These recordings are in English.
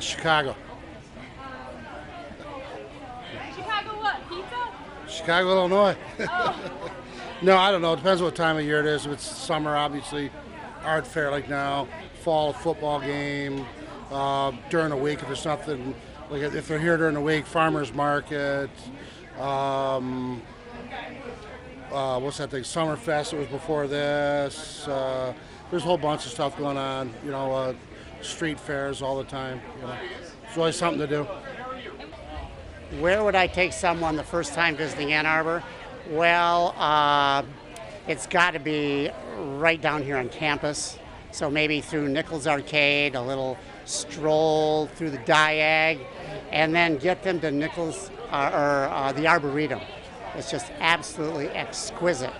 Chicago. Chicago what? Pizza? Chicago, Illinois. Oh. No, I don't know. It depends what time of year it is. If it's summer, obviously, art fair like now. Fall, football game. During the week, if there's something, like if they're here during the week, farmers market. What's that thing? Summerfest. It was before this. There's a whole bunch of stuff going on. Street fairs all the time. It's always something to do. Where would I take someone the first time visiting Ann Arbor? Well, it's got to be right down here on campus. So maybe through Nichols Arcade, a little stroll through the Diag, and then get them to Nichols or the Arboretum. It's just absolutely exquisite.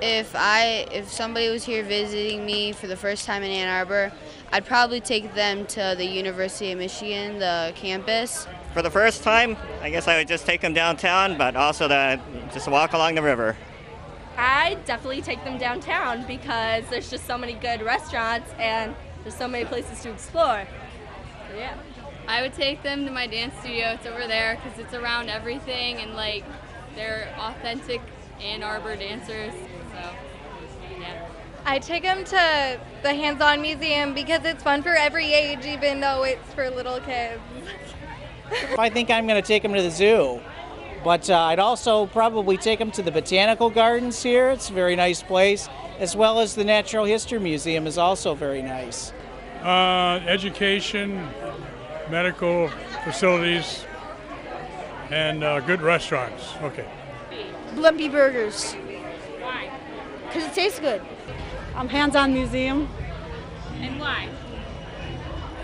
If somebody was here visiting me for the first time in Ann Arbor, I'd probably take them to the University of Michigan, the campus. For the first time, I guess I would just take them downtown, but also just walk along the river. I'd definitely take them downtown because there's just so many good restaurants and there's so many places to explore. So, yeah. I would take them to my dance studio. It's over there because it's around everything and they're authentic Ann Arbor dancers. So, yeah. I take them to the Hands-On Museum because it's fun for every age, even though it's for little kids. I think I'm going to take them to the zoo, but I'd also probably take them to the Botanical Gardens here. It's a very nice place, as well as the Natural History Museum is also very nice. Education, medical facilities, and good restaurants. Okay. Lumpy Burgers. Why? Because it tastes good. Hands-On Museum. And why?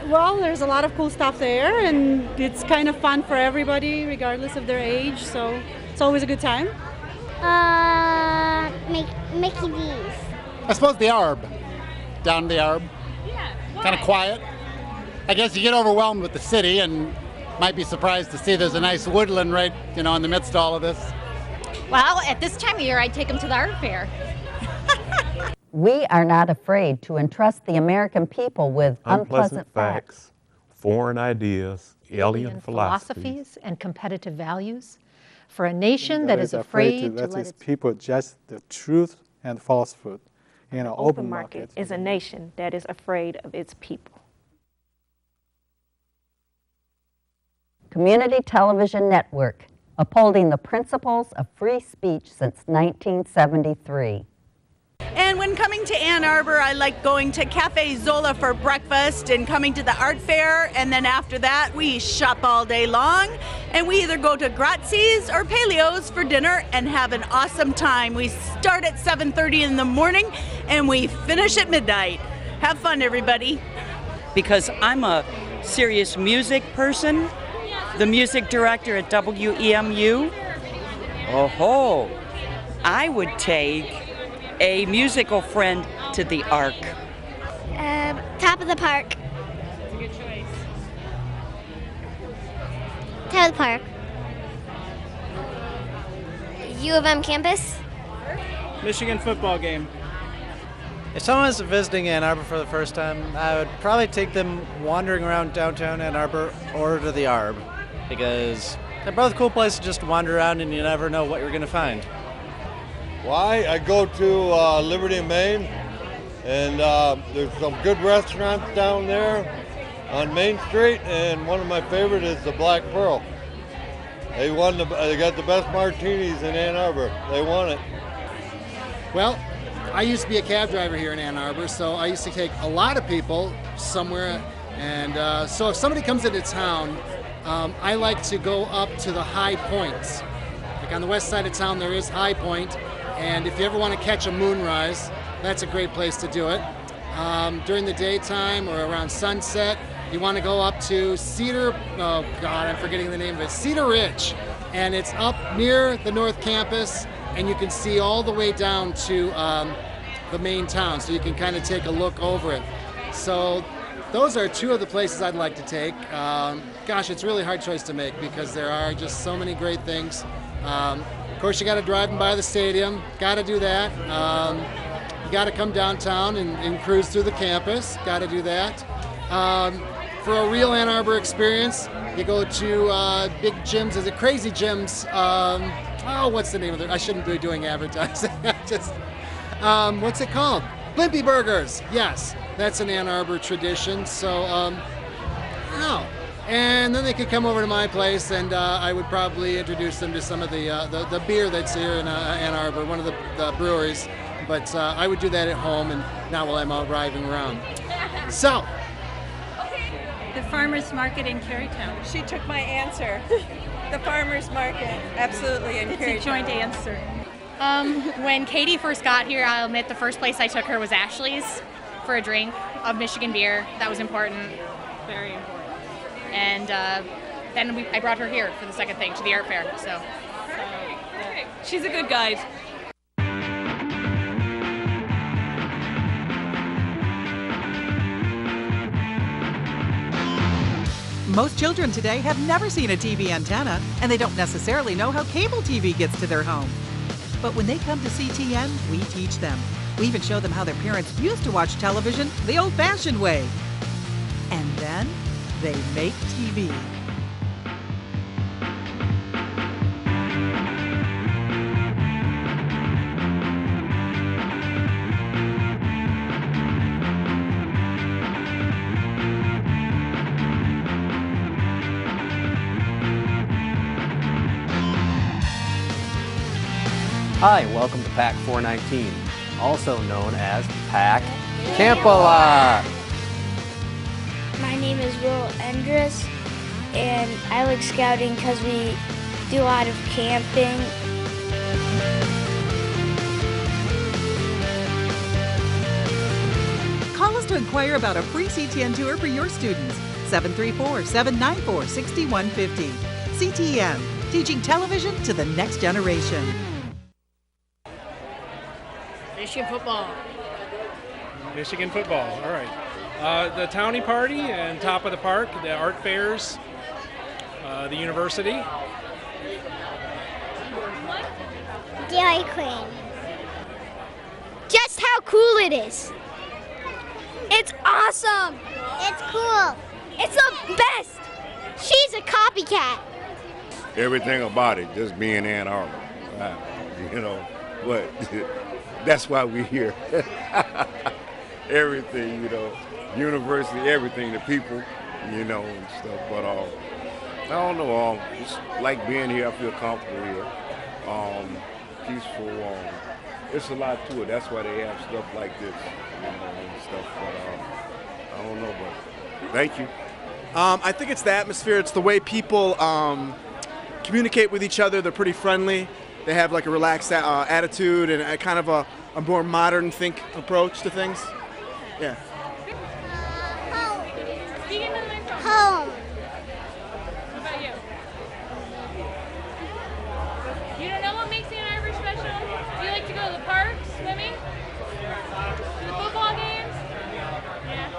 Well, there's a lot of cool stuff there, and it's kind of fun for everybody, regardless of their age, so it's always a good time. Mickey D's. I suppose the Arb. Down the Arb. Yeah. Why? Kind of quiet. I guess you get overwhelmed with the city and might be surprised to see there's a nice woodland right, in the midst of all of this. Well, at this time of year, I'd take them to the art fair. We are not afraid to entrust the American people with unpleasant facts, foreign ideas, alien philosophies, and competitive values for a nation that is afraid to let its people judge the truth and falsehood in an open market. Is a nation that is afraid of its people. Community Television Network, upholding the principles of free speech since 1973. And when coming to Ann Arbor, I like going to Cafe Zola for breakfast and coming to the art fair, and then after that we shop all day long, and we either go to Grazzi's or Paleo's for dinner and have an awesome time. We start at 7:30 in the morning and we finish at midnight. Have fun, everybody. Because I'm a serious music person, the music director at WEMU. Oh-ho, I would take a musical friend to the Arc. Top of the Park. That's a good choice. Top of the Park. U of M campus. Michigan football game. If someone's visiting Ann Arbor for the first time, I would probably take them wandering around downtown Ann Arbor or to the Arb, because they're both cool places just to wander around and you never know what you're going to find. Why? I go to Liberty, Maine, and there's some good restaurants down there on Main Street, and one of my favorite is the Black Pearl. They got the best martinis in Ann Arbor. They won it. Well, I used to be a cab driver here in Ann Arbor, so I used to take a lot of people somewhere, and so if somebody comes into town, I like to go up to the high points. Like on the west side of town, there is High Point. And if you ever want to catch a moonrise, that's a great place to do it. During the daytime or around sunset, you want to go up to Cedar, oh God, I'm forgetting the name of it, Cedar Ridge. And it's up near the North Campus, and you can see all the way down to the main town, so you can kind of take a look over it. So those are two of the places I'd like to take. Gosh, it's a really hard choice to make because there are just so many great things. Of course, you got to drive by the stadium. Got to do that. got to come downtown and cruise through the campus. Got to do that. For a real Ann Arbor experience, you go to big gyms. Is it Crazy Gyms? What's the name of it? I shouldn't be doing advertising. Just what's it called? Blimpie Burgers. Yes, that's an Ann Arbor tradition. So, and then they could come over to my place, and I would probably introduce them to some of the beer that's here in Ann Arbor, one of the breweries. But I would do that at home, and not while I'm out driving around. So. The farmers market in Carytown. She took my answer. The farmers market, absolutely, in Carytown. It's a joint answer. When Katie first got here, I'll admit the first place I took her was Ashley's for a drink of Michigan beer. That was important, very important. And then I brought her here for the second thing, to the art fair. So Yeah. She's a good guide. Most children today have never seen a TV antenna, and they don't necessarily know how cable TV gets to their home. But when they come to CTN, we teach them. We even show them how their parents used to watch television the old-fashioned way. And then they make TV. Hi, welcome to PAC 419, also known as PAC Camp-A-Lot. My name is Will Endres, and I like scouting because we do a lot of camping. Call us to inquire about a free CTN tour for your students. 734-794-6150. CTN, teaching television to the next generation. Michigan football. Michigan football, all right. The Townie Party and Top of the Park, the art fairs, the university. Dairy Queen. Just how cool it is. It's awesome. It's cool. It's the best. She's a copycat. Everything about it, just being Ann Arbor. You know, what? That's why we're here. Everything, you know, university, everything, the people, you know, and stuff. But I don't know, just like being here, I feel comfortable here. Peaceful. It's a lot to it. That's why they have stuff like this, you know, and stuff. But I don't know, but thank you. I think it's the atmosphere. It's the way people communicate with each other. They're pretty friendly. They have like a relaxed attitude and a kind of a more modern approach to things. Yeah. Home. What about you? You don't know what makes Ann Arbor special? Do you like to go to the park, swimming? To the football games? Yeah.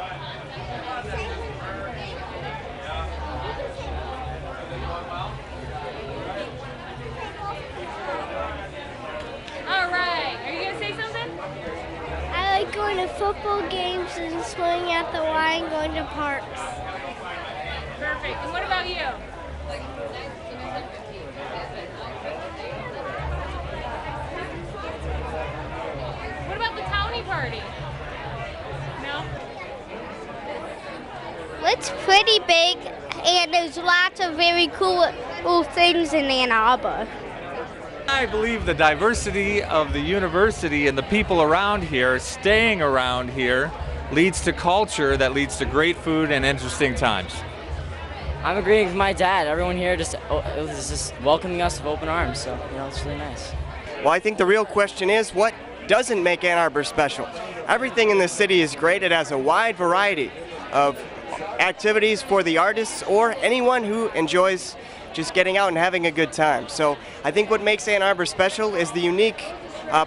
All right. Are you going to say something? I like going to football games and swimming at the Y and going to parks. Perfect. And what about you? What about the Townie Party? No? It's pretty big, and there's lots of very cool things in Ann Arbor. I believe the diversity of the university and the people around here, staying around here, leads to culture that leads to great food and interesting times. I'm agreeing with my dad. Everyone here was just welcoming us with open arms, so it's really nice. Well, I think the real question is, what doesn't make Ann Arbor special? Everything in the city is great. It has a wide variety of activities for the artists or anyone who enjoys just getting out and having a good time. So I think what makes Ann Arbor special is the unique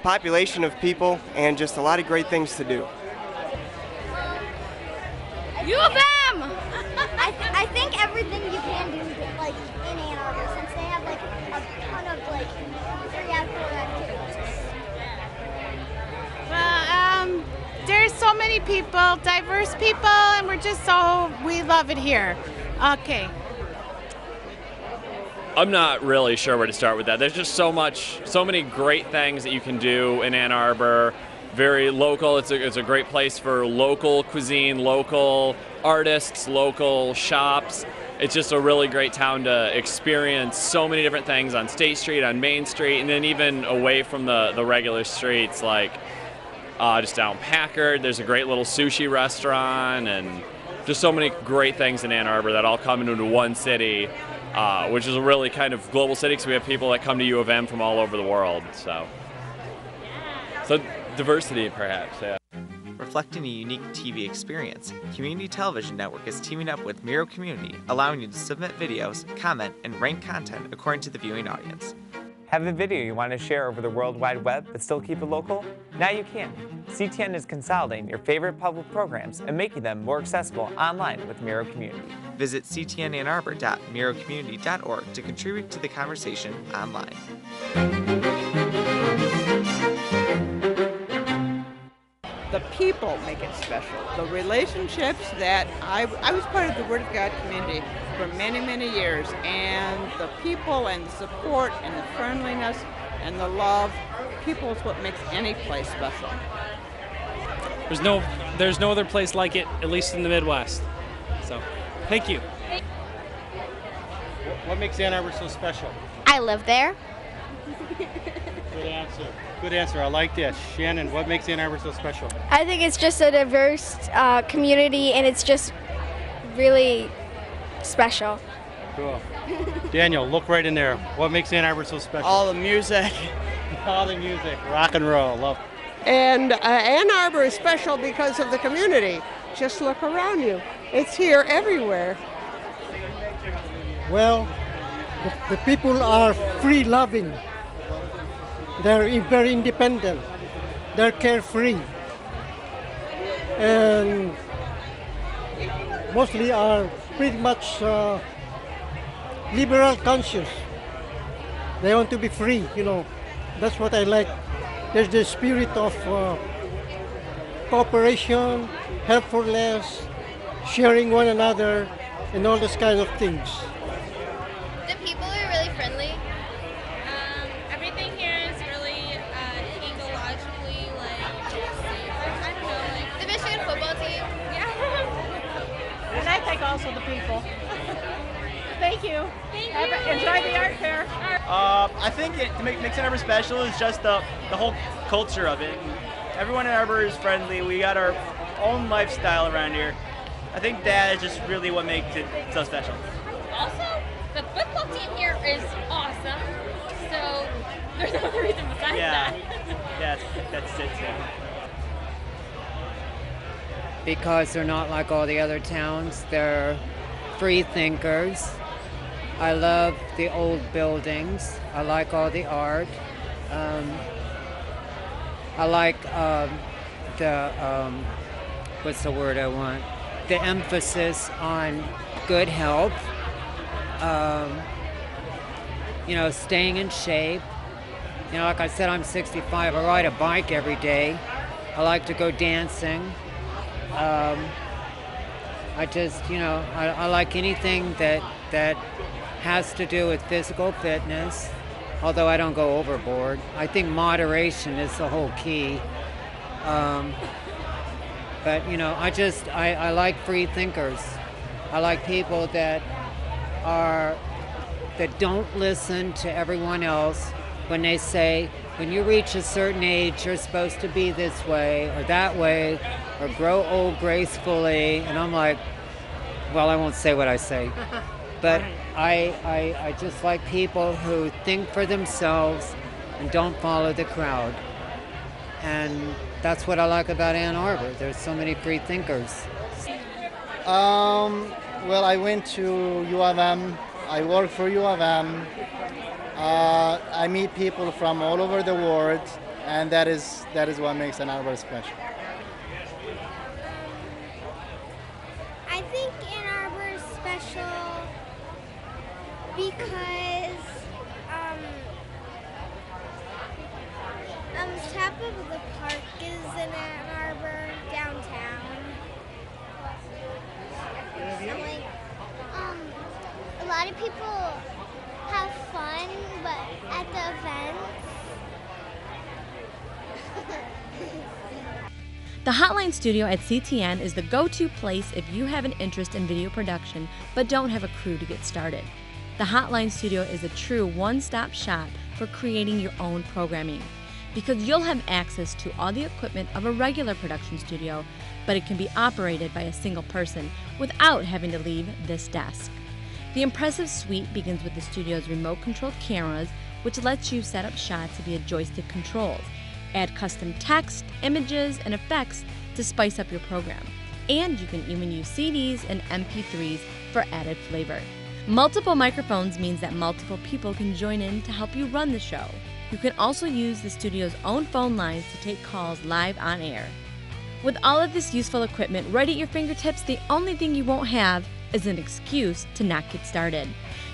population of people and just a lot of great things to do. U of M! I think everything you can do like in Ann Arbor, since they have like a ton of like 3 outdoor activities. Well, many people, diverse people, and we love it here. Okay. I'm not really sure where to start with that. There's just so many great things that you can do in Ann Arbor. Very local. It's a great place for local cuisine, local artists, local shops. It's just a really great town to experience so many different things on State Street, on Main Street, and then even away from the regular streets, like just down Packard. There's a great little sushi restaurant, and just so many great things in Ann Arbor that all come into one city. Which is a really kind of global city because we have people that come to U of M from all over the world. So diversity, perhaps, yeah. Reflecting a unique TV experience, Community Television Network is teaming up with Miro Community, allowing you to submit videos, comment, and rank content according to the viewing audience. Have a video you want to share over the World Wide Web but still keep it local? Now you can. CTN is consolidating your favorite public programs and making them more accessible online with Miro Community. Visit ctnannarbor.mirocommunity.org to contribute to the conversation online. The people make it special. The relationships that I was part of the Word of God community for many, many years, and the people and the support and the friendliness and the love, people is what makes any place special. There's no other place like it, at least in the Midwest. So, thank you. What makes Ann Arbor so special? I live there. Good answer. Good answer. I like that. Shannon, what makes Ann Arbor so special? I think it's just a diverse community, and it's just really special. Cool. Daniel, look right in there. What makes Ann Arbor so special? All the music. All the music. Rock and roll. Love. And Ann Arbor is special because of the community. Just look around you. It's here everywhere. Well, the people are free-loving. They're very independent. They're carefree. And mostly are pretty much liberal conscious. They want to be free, you know. That's what I like. There's the spirit of cooperation, helpfulness, sharing one another, and all those kinds of things. The people are really friendly. Everything here is really ecologically, like, I don't know, like the Michigan football team. Yeah. And I think also the people. Thank you. Enjoy the art fair. I think it makes Ann Arbor special is just the whole culture of it. Everyone in Ann Arbor is friendly. We got our own lifestyle around here. I think that is just really what makes it so special. Also, the football team here is awesome. So there's no other reason besides that. Yeah, that's it too. Because they're not like all the other towns. They're free thinkers. I love the old buildings. I like all the art. I like what's the word I want? The emphasis on good health. Staying in shape. Like I said, I'm 65. I ride a bike every day. I like to go dancing. I like anything that has to do with physical fitness, although I don't go overboard. I think moderation is the whole key. But I like free thinkers. I like people that don't listen to everyone else when they say, when you reach a certain age, you're supposed to be this way or that way, or grow old gracefully. And I'm like, well, I won't say what I say. But I just like people who think for themselves and don't follow the crowd. And that's what I like about Ann Arbor. There's so many free thinkers. Well, I went to U of M. I work for U of M. I meet people from all over the world, and that is what makes Ann Arbor special. I think Ann Arbor is special because Half of the park is in Ann Arbor, downtown. A lot of people have fun, but at the events. The Hotline Studio at CTN is the go-to place if you have an interest in video production but don't have a crew to get started. The Hotline Studio is a true one-stop shop for creating your own programming, because you'll have access to all the equipment of a regular production studio, but it can be operated by a single person without having to leave this desk. The impressive suite begins with the studio's remote-controlled cameras, which lets you set up shots via joystick controls, add custom text, images, and effects to spice up your program. And you can even use CDs and MP3s for added flavor. Multiple microphones means that multiple people can join in to help you run the show. You can also use the studio's own phone lines to take calls live on air. With all of this useful equipment right at your fingertips, the only thing you won't have is an excuse to not get started.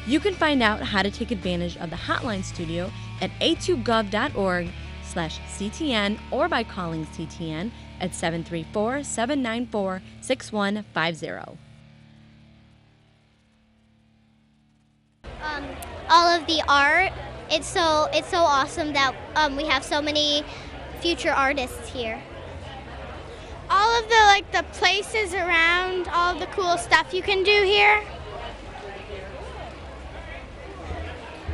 You can find out how to take advantage of the Hotline Studio at a2gov.org/CTN or by calling CTN at 734-794-6150. All of the art, it's so awesome that we have so many future artists here. All of the places around, all the cool stuff you can do here.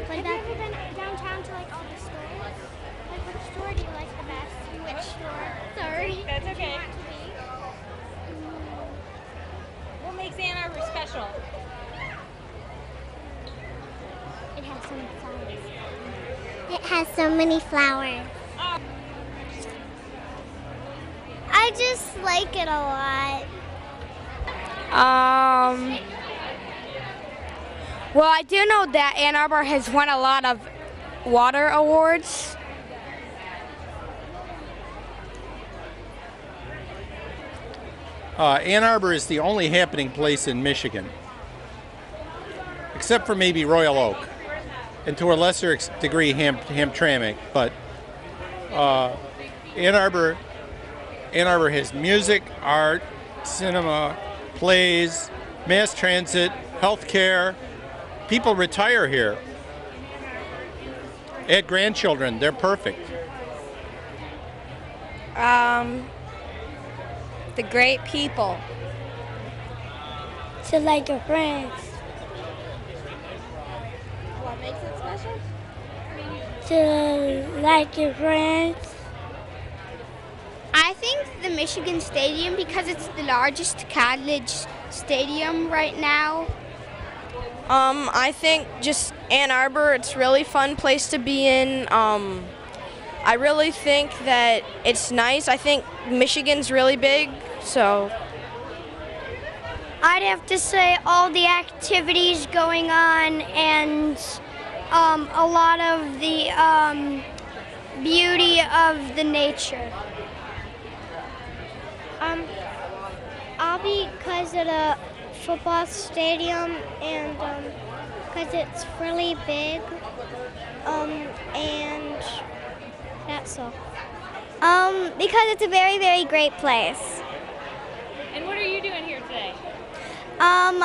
Have you ever been downtown to all the stores? Which store do you like the best? Which store? Sorry. That's okay. What makes Ann Arbor special? It has so many flowers. It has so many flowers. Oh. I just like it a lot. Well, I do know that Ann Arbor has won a lot of water awards. Ann Arbor is the only happening place in Michigan, except for maybe Royal Oak, and to a lesser degree Hamtramck. But Ann Arbor has music, art, cinema, plays, mass transit, healthcare. People retire here. Add grandchildren, they're perfect. The great people. To like your friends. What makes it special? To like your friends. I think the Michigan Stadium, because it's the largest college stadium right now. I think just Ann Arbor, it's a really fun place to be in. I really think that it's nice. I think Michigan's really big, so. I'd have to say all the activities going on and a lot of the beauty of the nature. I'll be because of the football stadium and because it's really big and that's all. Because it's a very, very great place. And what are you doing here today? I'm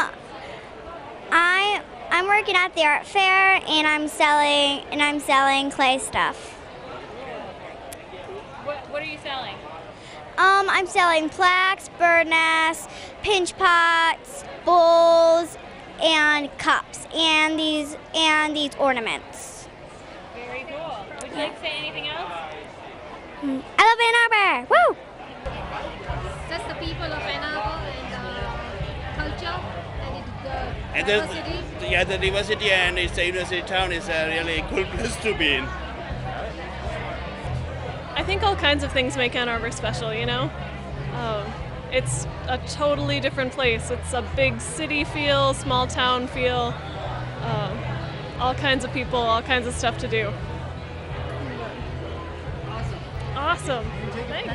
working at the art fair and I'm selling clay stuff. What are you selling? I'm selling plaques, bird nests, pinch pots, bowls, and cups, and these ornaments. Very cool. Would you like to say anything else? I love Ann Arbor! Woo! Just the people of Ann Arbor and culture and the diversity and it's a university town is a really cool place to be in. I think all kinds of things make Ann Arbor special, you know? It's a totally different place. It's a big city feel, small town feel, all kinds of people, all kinds of stuff to do. Awesome. Thanks.